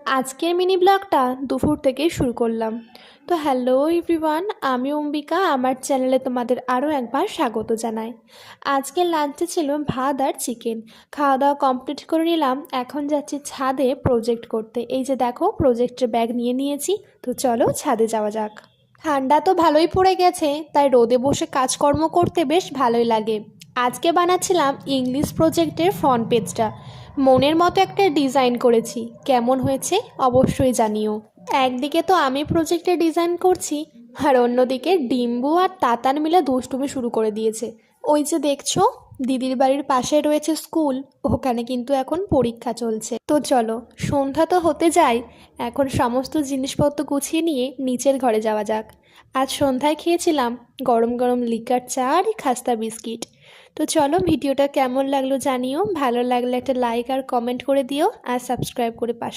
আজকের মিনি ব্লগটা দুপুর থেকেই শুরু করলাম। তো হ্যালো এভরিওয়ান, আমি অম্বিকা, আমার চ্যানেলে তোমাদের আরও একবার স্বাগত জানাই। আজকের লাঞ্চে ছিল ভাত আর চিকেন। খাওয়া দাওয়া কমপ্লিট করে নিলাম, এখন যাচ্ছি ছাদে প্রজেক্ট করতে। এই যে দেখো, প্রজেক্টের ব্যাগ নিয়ে নিয়েছি। তো চলো ছাদে যাওয়া যাক। ঠান্ডা তো ভালোই পড়ে গেছে, তাই রোদে বসে কাজকর্ম করতে বেশ ভালোই লাগে। আজকে বানাচ্ছিলাম ইংলিশ প্রজেক্টের ফ্রন্ট পেজটা। মনের মতো একটা ডিজাইন করেছি, কেমন হয়েছে অবশ্যই জানিও। একদিকে তো আমি প্রজেক্টে ডিজাইন করছি, আর অন্যদিকে ডিম্বু আর তাতান মিলে দুষ্টুমি শুরু করে দিয়েছে। ওই যে দেখছো, দিদির বাড়ির পাশে রয়েছে স্কুল, ওখানে কিন্তু এখন পরীক্ষা চলছে। তো চলো, সন্ধ্যা তো হতে যায়, এখন সমস্ত জিনিসপত্র গুছিয়ে নিয়ে নিচের ঘরে যাওয়া যাক। আজ সন্ধ্যায় খেয়েছিলাম গরম গরম লিকার চা আর খাস্তা বিস্কিট। তো চলো, ভিডিওটা কেমন লাগলো জানিও, ভালো লাগলে একটা লাইক আর কমেন্ট করে দিও, আর সাবস্ক্রাইব করে পাশে